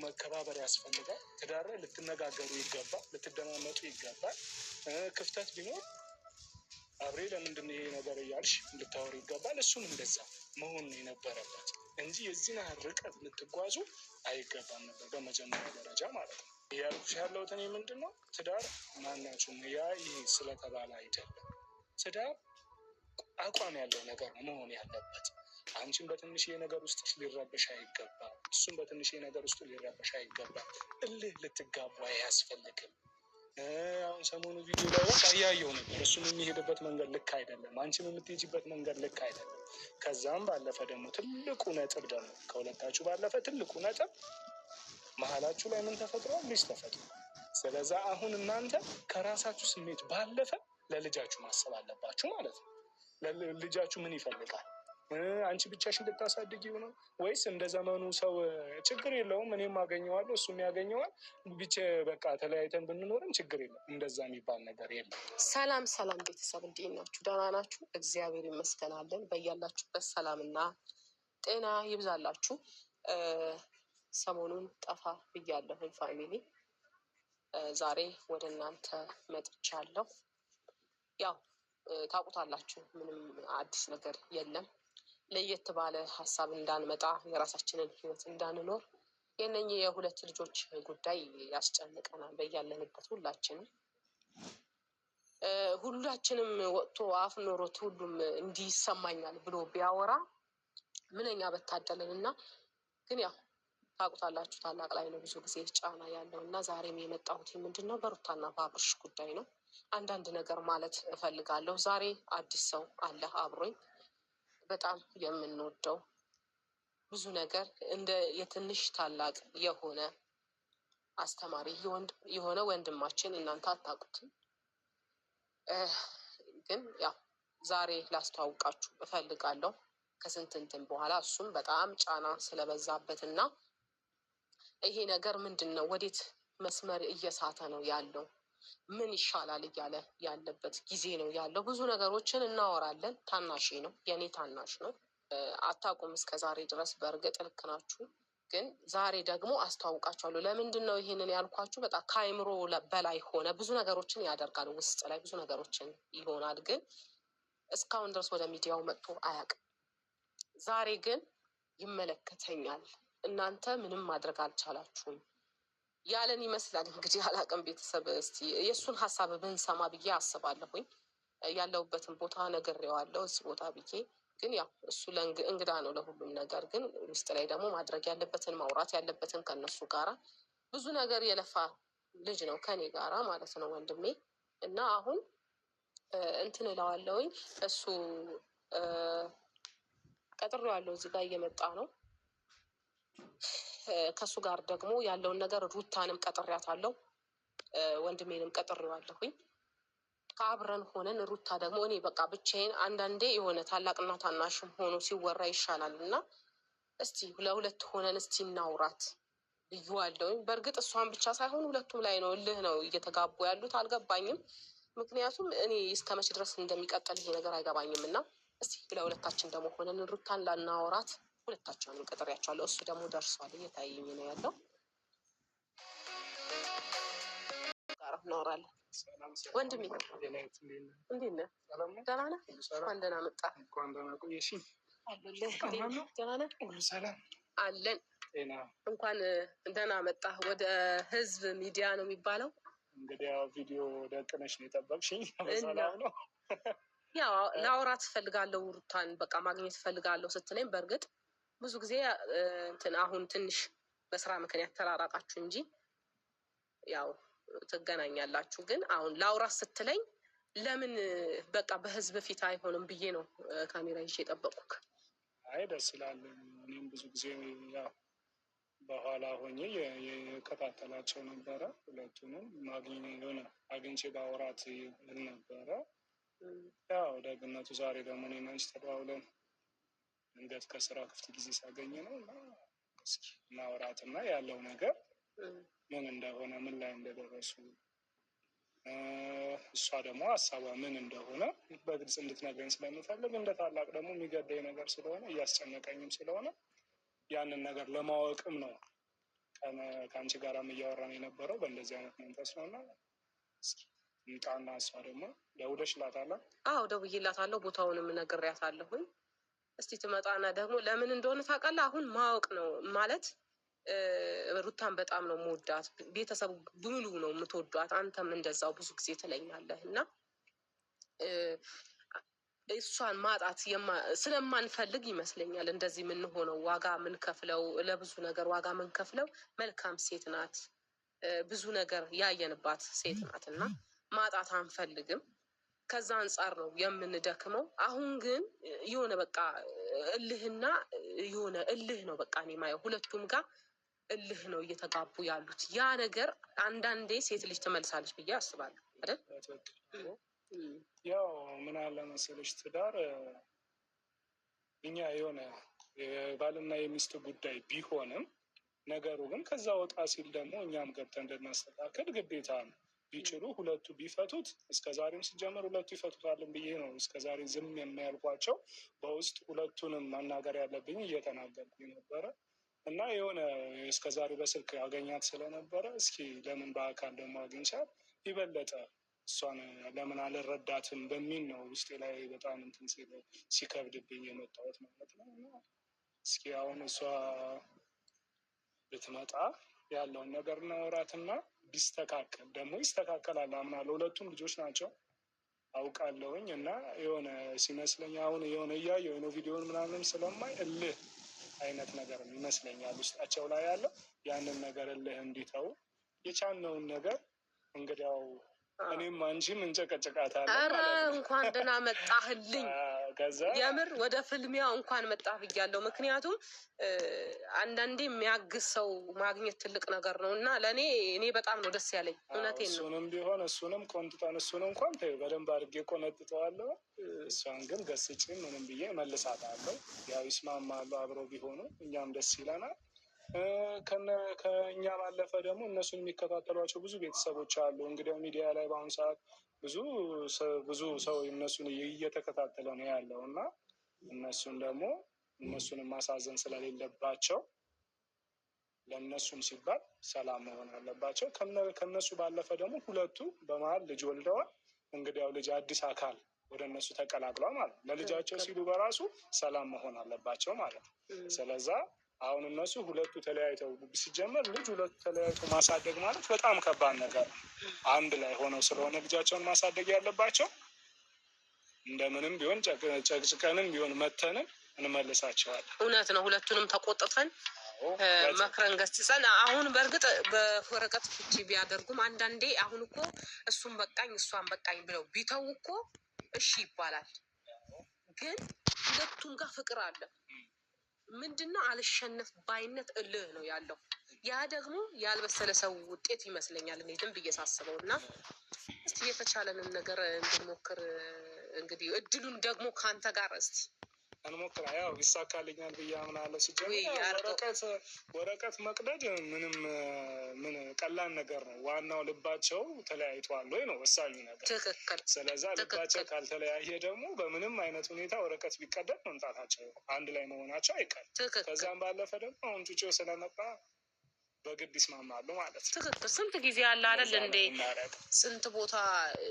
መከባበር ያስፈልጋል። ትዳር ላይ ልትነጋገሩ ይገባል፣ ልትደማመጡ ይገባል። ክፍተት ቢኖር አብሬ ለምንድን ይሄ ነገር እያልሽ ልታወሩ ይገባል። እሱም እንደዛ መሆን የነበረበት እንጂ የዚህን ያህል ርቀት ልትጓዙ አይገባም ነበር በመጀመሪያ ደረጃ ማለት ነው። እያልኩሽ ያለሁት እኔ ምንድን ነው ትዳር ማናችሁም ያ ይሄ ስለተባለ አይደለም። ትዳር አቋም ያለው ነገር መሆን ያለበት። አንቺም በትንሽ ነገር ውስጥ ሊረበሽ አይገባም፣ እሱም በትንሽ ነገር ውስጥ ሊረበሽ አይገባም። እልህ ልትጋቡ አያስፈልግም። አሁን ሰሞኑ ቪዲዮ ላይ በቃ እያየሁ ነበር። እሱም የሚሄድበት መንገድ ልክ አይደለም፣ አንቺም የምትሄጂበት መንገድ ልክ አይደለም። ከዛም ባለፈ ደግሞ ትልቁ ነጥብ ደግሞ ከሁለታችሁ ባለፈ ትልቁ ነጥብ መሀላችሁ ላይ ምን ተፈጥሯል? ልጅ ተፈጥሯል። ስለዛ አሁን እናንተ ከራሳችሁ ስሜት ባለፈ ለልጃችሁ ማሰብ አለባችሁ ማለት ነው። ልጃችሁ ምን ይፈልጋል? አንቺ ብቻሽን ልታሳድጊው ነው ወይስ እንደ ዘመኑ ሰው ችግር የለውም እኔም አገኘዋለሁ እሱም ያገኘዋል ብቻ በቃ ተለያይተን ብንኖርም ችግር የለም፣ እንደዛ የሚባል ነገር የለም። ሰላም ሰላም ቤተሰብ እንዴት ናችሁ? ደህና ናችሁ? እግዚአብሔር ይመስገን አለን። በያላችሁበት ሰላምና ጤና ይብዛላችሁ። ሰሞኑን ጠፋ ብያለሁ ፋሚሊ፣ ዛሬ ወደ እናንተ መጥቻለሁ። ያው ታውቁታላችሁ፣ ምንም አዲስ ነገር የለም። ለየት ባለ ሀሳብ እንዳንመጣ፣ የራሳችንን ህይወት እንዳንኖር የእነኚህ የሁለት ልጆች ጉዳይ ያስጨንቀናል። በያለንበት ሁላችንም ወጥቶ አፍ ኖሮት ሁሉም እንዲህ ይሰማኛል ብሎ ቢያወራ ምንኛ በታደልን እና ግን ያው ታውቁታላችሁ ታላቅ ላይ ነው ብዙ ጊዜ ጫና ያለው እና ዛሬም የመጣሁት ምንድን ነው በሩታና በአብርሽ ጉዳይ ነው። አንዳንድ ነገር ማለት እፈልጋለሁ። ዛሬ አዲስ ሰው አለ አብሮኝ፣ በጣም የምንወደው ብዙ ነገር እንደ የትንሽ ታላቅ የሆነ አስተማሪ የሆነ ወንድማችን እናንተ አታውቁትም፣ ግን ያው ዛሬ ላስተዋውቃችሁ እፈልጋለሁ ከስንት እንትን በኋላ። እሱም በጣም ጫና ስለበዛበት እና ይሄ ነገር ምንድን ነው ወዴት መስመር እየሳተ ነው ያለው ምን ይሻላል እያለ ያለበት ጊዜ ነው ያለው። ብዙ ነገሮችን እናወራለን። ታናሽ ነው፣ የኔ ታናሽ ነው። አታውቁም እስከ ዛሬ ድረስ። በእርግጥ ልክ ናችሁ፣ ግን ዛሬ ደግሞ አስተዋውቃችኋለሁ። ለምንድን ነው ይሄንን ያልኳችሁ? በጣም ከአይምሮ በላይ ሆነ። ብዙ ነገሮችን ያደርጋል፣ ውስጥ ላይ ብዙ ነገሮችን ይሆናል፣ ግን እስካሁን ድረስ ወደ ሚዲያው መጥቶ አያውቅም። ዛሬ ግን ይመለከተኛል፣ እናንተ ምንም ማድረግ አልቻላችሁም ያለን ይመስላል። እንግዲህ አላውቅም። ቤተሰብ እስቲ የእሱን ሀሳብ ብንሰማ ብዬ አስባለሁኝ። ያለሁበትን ቦታ ነግሬዋለሁ እዚህ ቦታ ብዬ፣ ግን ያው እሱ እንግዳ ነው ለሁሉም ነገር። ግን ውስጥ ላይ ደግሞ ማድረግ ያለበትን ማውራት ያለበትን ከነሱ ጋራ ብዙ ነገር የለፋ ልጅ ነው ከኔ ጋራ ማለት ነው ወንድሜ። እና አሁን እንትን እለዋለሁኝ እሱ ቀጥሬዋለሁ፣ እዚህ ጋር እየመጣ ነው። ከሱ ጋር ደግሞ ያለውን ነገር ሩታንም ቀጥሬያታለሁ፣ ወንድሜንም ቀጥሬዋለሁኝ። ከአብረን ሆነን ሩታ ደግሞ እኔ በቃ ብቻዬን አንዳንዴ የሆነ ታላቅና ታናሽም ሆኖ ሲወራ ይሻላል እና እስቲ ለሁለት ሆነን እስቲ እናውራት ብዬዋለሁኝ። በእርግጥ እሷን ብቻ ሳይሆን ሁለቱም ላይ ነው እልህ ነው እየተጋቡ ያሉት። አልገባኝም፣ ምክንያቱም እኔ እስከመቼ ድረስ እንደሚቀጥል ይሄ ነገር አይገባኝም። እና እስቲ ለሁለታችን ደግሞ ሆነን ሩታን ላናወራት ሁለታቸውንም ቀጥሬያቸዋለሁ። እሱ ደግሞ ደርሷል፣ እየታየኝ ነው ያለው። ጋር እናወራለን። ወንድሜ እንዴት ነህ? ደህና ነህ? እንኳን ደህና መጣህ። ደህና ነህ? ሁሉ ሰላም አለን። እንኳን ደህና መጣህ። ወደ ህዝብ ሚዲያ ነው የሚባለው። እንግዲህ ያው ቪዲዮ ደቅነሽ ነው የጠበቅሽኝ። በሰላም ነው? ያው ላውራት እፈልጋለሁ፣ ሩታን በቃ ማግኘት እፈልጋለሁ ስትለኝ በእርግጥ ብዙ ጊዜ እንትን አሁን ትንሽ በስራ ምክንያት ተራራቃችሁ እንጂ ያው ትገናኛላችሁ። ግን አሁን ላውራት ስትለኝ ለምን በቃ በህዝብ ፊት አይሆንም ብዬ ነው ካሜራ ይዤ የጠበቁክ። አይ ደስ ይላል። እኔም ብዙ ጊዜ ያው በኋላ ሆኜ የከታተላቸው ነበረ። ሁለቱንም አግኝቼ ባወራት ነበረ። ያው ደግነቱ ዛሬ ደግሞ እኔ እና አንቺ ተደዋውለን እንዴት ከስራ ክፍት ጊዜ ሳገኝ ነው እና እስኪ እናወራትና ያለው ነገር ምን እንደሆነ ምን ላይ እንደደረሱ እሷ ደግሞ ሀሳቧ ምን እንደሆነ በግልጽ እንድትነግረኝ ስለምፈልግ እንደ ታላቅ ደግሞ የሚገዳኝ ነገር ስለሆነ እያስጨነቀኝም ስለሆነ ያንን ነገር ለማወቅም ነው ቀን ከአንቺ ጋራም እያወራን የነበረው በእንደዚህ አይነት መንፈስ ነው እና ይምጣና እሷ ደግሞ ደውለሽላታል? አዎ ደውዬላታለሁ። ቦታውንም ነግሬያታለሁኝ። እስቲ ትመጣና ደግሞ ለምን እንደሆነ ታውቃለህ። አሁን ማወቅ ነው ማለት ሩታን በጣም ነው የምወዳት። ቤተሰቡ ሙሉ ነው የምትወዷት። አንተም እንደዛው ብዙ ጊዜ ትለኛለህ እና እሷን ማጣት ስለማንፈልግ ይመስለኛል እንደዚህ የምንሆነው። ዋጋ የምንከፍለው ለብዙ ነገር ዋጋ የምንከፍለው መልካም ሴት ናት። ብዙ ነገር ያየንባት ሴት ናት እና ማጣት አንፈልግም። ከዛ አንጻር ነው የምንደክመው። አሁን ግን የሆነ በቃ እልህና የሆነ እልህ ነው በቃ እኔ ማየው ሁለቱም ጋር እልህ ነው እየተጋቡ ያሉት። ያ ነገር አንዳንዴ ሴት ልጅ ትመልሳለች ብዬ አስባለሁ አይደል? ያው ምን አለ መሰለሽ ትዳር እኛ የሆነ የባልና የሚስት ጉዳይ ቢሆንም ነገሩ ግን ከዛ ወጣ ሲል ደግሞ እኛም ገብተን እንድናስተካከል ግዴታ ነው። ቢችሉ ሁለቱ ቢፈቱት፣ እስከ ዛሬም ሲጀመር ሁለቱ ይፈቱታልን ብዬ ነው እስከ ዛሬ ዝም የሚያልኳቸው። በውስጥ ሁለቱንም መናገር ያለብኝ እየተናገርኩኝ ነበረ እና የሆነ እስከ ዛሬ በስልክ አገኛት ስለነበረ እስኪ ለምን በአካል ደግሞ አግኝቻት ይበለጠ እሷን ለምን አልረዳትም በሚል ነው ውስጤ ላይ በጣም እንትን ሲከብድብኝ የመጣሁት ማለት ነው። እና እስኪ አሁን እሷ ብትመጣ ያለውን ነገር እናወራትና ቢስተካከል ደግሞ ይስተካከላል አምናለሁ። ሁለቱም ልጆች ናቸው አውቃለሁኝ እና የሆነ ሲመስለኝ አሁን የሆነ እያየሁ ነው ቪዲዮን ምናምን ስለማይ እልህ አይነት ነገር ይመስለኛል ውስጣቸው ላይ ያለው። ያንን ነገር እልህ እንዲተው የቻልነውን ነገር እንግዲያው እኔም አንቺም እንጨቀጭቃታለን። ኧረ እንኳን ደህና መጣህልኝ። የምር ወደ ፍልሚያው እንኳን መጣህ ብያለሁ። ምክንያቱም አንዳንዴ የሚያግዝ ሰው ማግኘት ትልቅ ነገር ነው እና እኔ በጣም ነው ደስ ያለኝ። እውነቴን ነው። እሱንም ቢሆን እሱንም ቆንጥጠን እሱን እንኳን በደንብ አድርጌ ቆነጥጠዋለሁ። እሷን ግን ገስጬ ምንም ብዬ መልሳታለሁ። ያው ይስማማሉ አብረው ቢሆኑ እኛም ደስ ይለናል። ከእኛ ባለፈ ደግሞ እነሱን የሚከታተሏቸው ብዙ ቤተሰቦች አሉ። እንግዲህ ሚዲያ ላይ በአሁኑ ሰዓት ብዙ ሰው እነሱን እየተከታተለ ነው ያለው እና እነሱንም ማሳዘን ስለሌለባቸው ለእነሱም ሲባል ሰላም መሆን አለባቸው። ከነሱ ባለፈ ደግሞ ሁለቱ በመሀል ልጅ ወልደዋል። እንግዲህ ያው ልጅ አዲስ አካል ወደ እነሱ ተቀላቅሏል ማለት ነው። ለልጃቸው ሲሉ በራሱ ሰላም መሆን አለባቸው ማለት ነው። ስለዛ አሁን እነሱ ሁለቱ ተለያይተው ሲጀመር ልጅ ሁለቱ ተለያይተው ማሳደግ ማለት በጣም ከባድ ነገር ነው። አንድ ላይ ሆነው ስለሆነ ልጃቸውን ማሳደግ ያለባቸው እንደምንም ቢሆን ጨቅጭቀንም ቢሆን መተንም እንመልሳቸዋለን። እውነት ነው። ሁለቱንም ተቆጥተን መክረን ገስጸን አሁን በእርግጥ በወረቀት ፍቺ ቢያደርጉም አንዳንዴ አሁን እኮ እሱም በቃኝ እሷን በቃኝ ብለው ቢተው እኮ እሺ ይባላል። ግን ሁለቱም ጋር ፍቅር አለ። ምንድነው አልሸነፍ ባይነት እልህ ነው ያለው። ያ ደግሞ ያልበሰለ ሰው ውጤት ይመስለኛል እኔ ዝም ብዬ ሳስበው እና እስቲ የተቻለንን ነገር እንድንሞክር እንግዲህ እድሉን ደግሞ ከአንተ ጋር እስቲ እንሞክራ። ያው ይሳካልኛል ብዬ አምናለሁ። ሲጀምር ወረቀት መቅደድ ምን ቀላል ነገር ነው። ዋናው ልባቸው ተለያይቷል ወይ ነው ወሳኙ ነገር። ትክክል። ስለዛ ልባቸው ካልተለያየ ደግሞ በምንም አይነት ሁኔታ ወረቀት ቢቀደድ መምጣታቸው አንድ ላይ መሆናቸው አይቀርም። ከዛም ባለፈ ደግሞ አሁን ጩጬው ስለመጣ በግድ ይስማማሉ ማለት ነው። ትክክል። ስንት ጊዜ ያለ አይደል እንዴ? ስንት ቦታ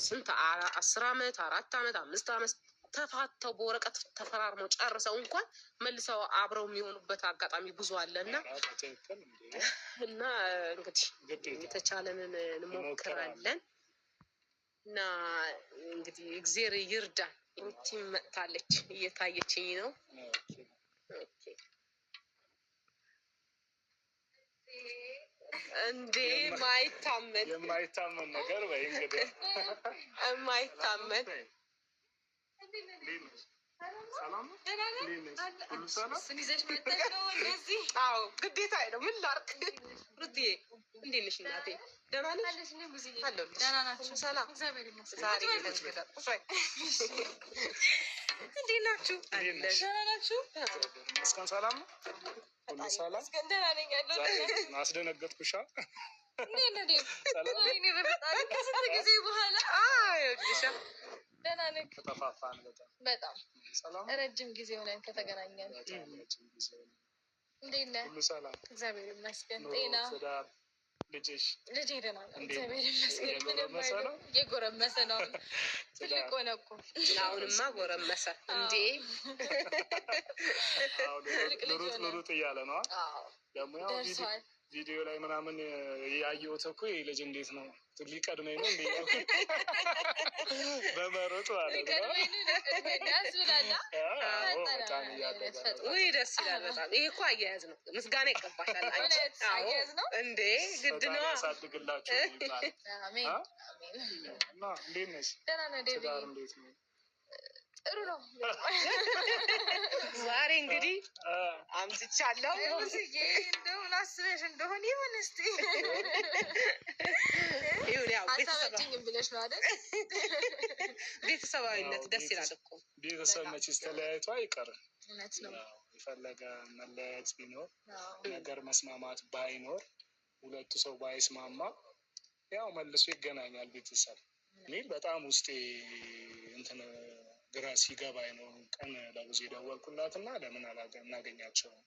10 ዓመት 4 ዓመት 5 ዓመት ተፋተው በወረቀት ተፈራርመው ጨርሰው እንኳን መልሰው አብረው የሚሆኑበት አጋጣሚ ብዙ አለ እና እንግዲህ የተቻለንን እንሞክራለን እና እንግዲህ እግዜር ይርዳን። ሩቲም መጥታለች እየታየችኝ ነው። እንዴ የማይታመን ነገር ወይ እንግዲህ የማይታመን ግዴታ ነው። ምን ላድርግ? ሩትዬ እንዴት ነሽ እናቴ? ደህና ነሽ? ሰላም። ዛሬ እንዴት ናችሁ? ደህና ናችሁ? እስካሁን ሰላም ነው? ሁሉ ሰላም? ደህና ነኝ ያለው። አስደነገጥኩሻ? ከስንት ጊዜ በኋላ ደህና ነኝ። ተጠፋፋን በጣም ረጅም ጊዜ ሆነን ከተገናኘን። እንዴት ነህ? ሁሉ ሰላም? እግዚአብሔር ይመስገን። ጤና? ትዳር? ልጅሽ? ልጅ ደህና ነው፣ እግዚአብሔር ይመስገን። የጎረመሰ ነው? የጎረመሰ ነው። ትልቅ ሆነ እኮ አሁንማ ጎረመሰ እንዴ! ሉሩጥ እያለ ነው ደግሞ ያው ደርሷል። ቪዲዮ ላይ ምናምን ያየሁት እኮ ይህ ልጅ እንዴት ነው ሊቀድመኝ ነው እንዴ? በመሮጡ አለ ውይ ደስ ይላል በጣም። ይሄ እኮ አያያዝ ነው፣ ምስጋና ይገባሻል እንዴ! ግድ ነዋ። ያሳድግላችሁ ይባላል። እና እንዴት ነሽ? ትዳር እንዴት ነው? ጥሩ ነው። ዛሬ እንግዲህ አምጥቻለሁ። እንደውን አስበሽ እንደሆን ይሁን እስቲ ይሁን። ያው አታመጭኝም ብለሽ ነው አይደል? ቤተሰባዊነት ደስ ይላል እኮ። ቤተሰብ መቼስ ተለያይቶ አይቀርም። እውነት ነው። የፈለገ መለያየት ቢኖር ነገር መስማማት ባይኖር ሁለቱ ሰው ባይስማማ ያው መልሶ ይገናኛል ቤተሰብ ሚል በጣም ውስጤ እንትን ግራ ሲገባኝ ነው ቀን ለብዙ የደወልኩላት እና ለምን እናገኛቸውም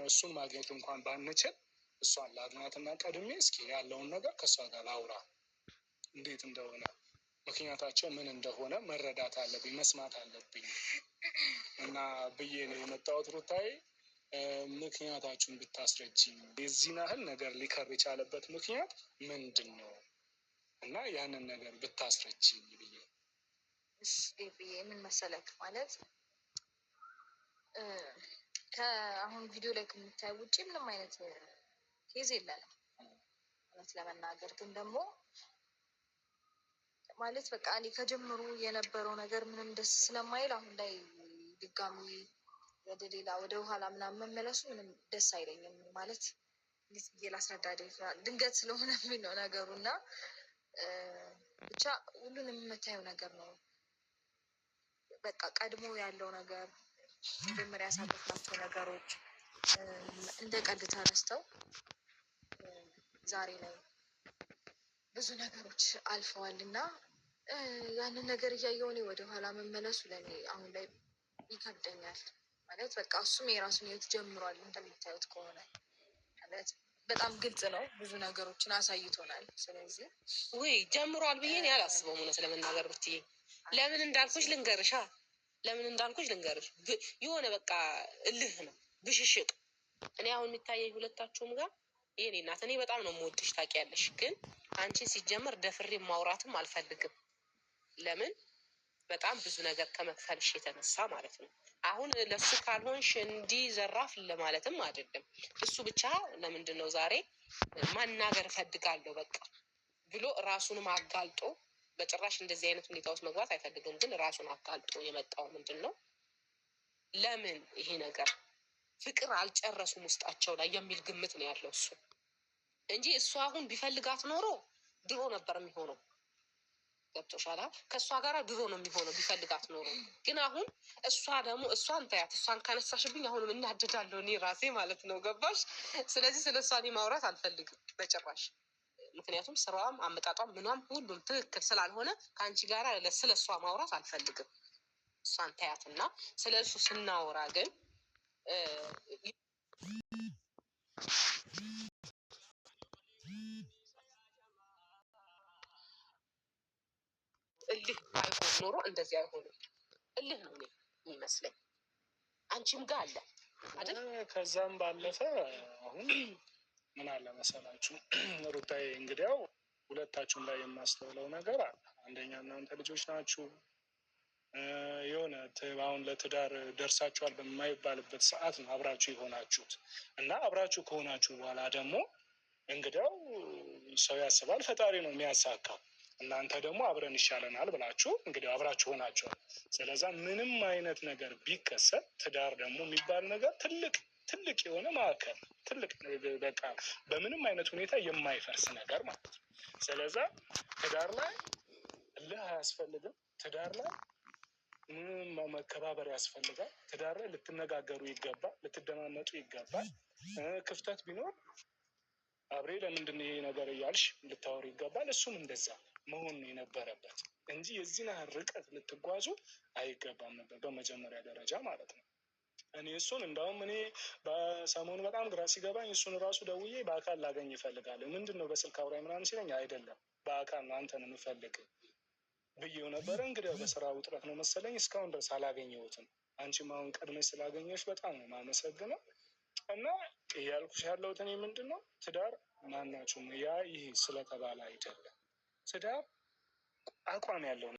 እሱን ማግኘት እንኳን ባንችል እሷን ላግኛትና ቀድሜ እስኪ ያለውን ነገር ከእሷ ጋር ላውራ እንዴት እንደሆነ ምክንያታቸው ምን እንደሆነ መረዳት አለብኝ መስማት አለብኝ እና ብዬ ነው የመጣሁት። ሩታዬ ምክንያታችሁን ብታስረጅኝ የዚህን ያህል ነገር ሊከር የቻለበት ምክንያት ምንድን ነው እና ያንን ነገር ብታስረጅኝ ብዬ። እሺ ብዬ ምን መሰለክ ማለት ከአሁን ቪዲዮ ላይ ከምታይ ውጭ ምንም አይነት ኬዝ የለንም እውነት ለመናገር ግን ደግሞ ማለት በቃ እኔ ከጀምሩ የነበረው ነገር ምንም ደስ ስለማይል አሁን ላይ ድጋሚ ወደ ሌላ ወደ ኋላ ምናምን መመለሱ ምንም ደስ አይለኝም። ማለት እንዴት ብዬ ላስረዳ ይችላል ድንገት ስለሆነ ነው ነገሩ እና ብቻ ሁሉንም የምታየው ነገር ነው። በቃ ቀድሞ ያለው ነገር መጀመሪያ ያሳለፍናቸው ነገሮች እንደ ቀልድ ተረስተው ዛሬ ላይ ብዙ ነገሮች አልፈዋል እና ያንን ነገር እያየሁ እኔ ወደኋላ መመለሱ ለእኔ አሁን ላይ ይከብደኛል። ማለት በቃ እሱም የራሱን ህይወት ጀምሯል እንደምታዩት ከሆነ ማለት በጣም ግልጽ ነው። ብዙ ነገሮችን አሳይቶናል። ስለዚህ ውይ ጀምሯል ብዬ እኔ አላስበውም እውነት ለመናገር ብትይ ለምን እንዳልኩሽ ልንገርሽ የሆነ በቃ እልህ ነው ብሽሽቅ። እኔ አሁን የሚታየኝ ሁለታችሁም ጋር የኔ እናት እኔ በጣም ነው የምወድሽ ታውቂያለሽ፣ ግን አንቺን ሲጀመር ደፍሬ ማውራትም አልፈልግም። ለምን በጣም ብዙ ነገር ከመክፈልሽ የተነሳ ማለት ነው። አሁን ለሱ ካልሆንሽ እንዲህ ዘራፍ ለማለትም አይደለም። እሱ ብቻ ለምንድን ነው ዛሬ ማናገር እፈልጋለሁ በቃ ብሎ ራሱንም አጋልጦ በጭራሽ እንደዚህ አይነት ሁኔታ ውስጥ መግባት አይፈልግም። ግን ራሱን አጋልጦ የመጣው ምንድን ነው ለምን ይሄ ነገር ፍቅር አልጨረሱም ውስጣቸው ላይ የሚል ግምት ነው ያለው እሱ እንጂ እሱ አሁን ቢፈልጋት ኖሮ ድሮ ነበር የሚሆነው። ገብቶሻል? ከእሷ ጋር ድሮ ነው የሚሆነው ቢፈልጋት ኖሮ። ግን አሁን እሷ ደግሞ እሷን ታያት፣ እሷን ካነሳሽብኝ አሁንም እናደዳለሁ እኔ ራሴ ማለት ነው። ገባሽ? ስለዚህ ስለ እሷ እኔ ማውራት አልፈልግም በጭራሽ። ምክንያቱም ስራዋም አመጣጧም ምኗም ሁሉም ትክክል ስላልሆነ ከአንቺ ጋር ስለ እሷ ማውራት አልፈልግም። እሷን ታያትና ስለ እሱ ስናወራ ግን እልህ ባይሆን ኖሮ እንደዚህ አይሆንም። እልህ ነው የሚመስለኝ። አንቺም ጋር አለ አይደል? ከዛም ባለፈ አሁን ምን አለ መሰላችሁ ሩታዬ፣ እንግዲያው ሁለታችሁም ላይ የማስተውለው ነገር አለ። አንደኛ እናንተ ልጆች ናችሁ። የሆነ አሁን ለትዳር ደርሳችኋል በማይባልበት ሰዓት ነው አብራችሁ የሆናችሁት እና አብራችሁ ከሆናችሁ በኋላ ደግሞ እንግዲያው ሰው ያስባል፣ ፈጣሪ ነው የሚያሳካው። እናንተ ደግሞ አብረን ይሻለናል ብላችሁ እንግዲህ አብራችሁ ሆናችኋል። ስለዛ ምንም አይነት ነገር ቢከሰት ትዳር ደግሞ የሚባል ነገር ትልቅ የሆነ ማዕከል ትልቅ በቃ በምንም አይነት ሁኔታ የማይፈርስ ነገር ማለት ነው። ስለዛ ትዳር ላይ እልህ አያስፈልግም። ትዳር ላይ መከባበር ያስፈልጋል። ትዳር ላይ ልትነጋገሩ ይገባል፣ ልትደማመጡ ይገባል። ክፍተት ቢኖር አብሬ ለምንድን ይሄ ነገር እያልሽ ልታወሩ ይገባል። እሱም እንደዛ መሆን የነበረበት እንጂ የዚህን ያህል ርቀት ልትጓዙ አይገባም ነበር በመጀመሪያ ደረጃ ማለት ነው። እኔ እሱን እንዳውም እኔ በሰሞኑ በጣም ግራ ሲገባኝ እሱን ራሱ ደውዬ በአካል ላገኝ ይፈልጋለሁ። ምንድን ነው በስልክ አውራኝ ምናምን ሲለኝ አይደለም በአካል ነው አንተን የምፈልግ ብዬው ነበረ። እንግዲህ በስራ ውጥረት ነው መሰለኝ እስካሁን ድረስ አላገኘሁትም። አንቺም አሁን ቀድመሽ ስላገኘሽ በጣም ነው የማመሰግነው። እና እያልኩሽ ያለሁት እኔ ምንድን ነው ትዳር ማናችሁም ያ ይህ ስለተባለ አይደለም። ትዳር አቋም ያለው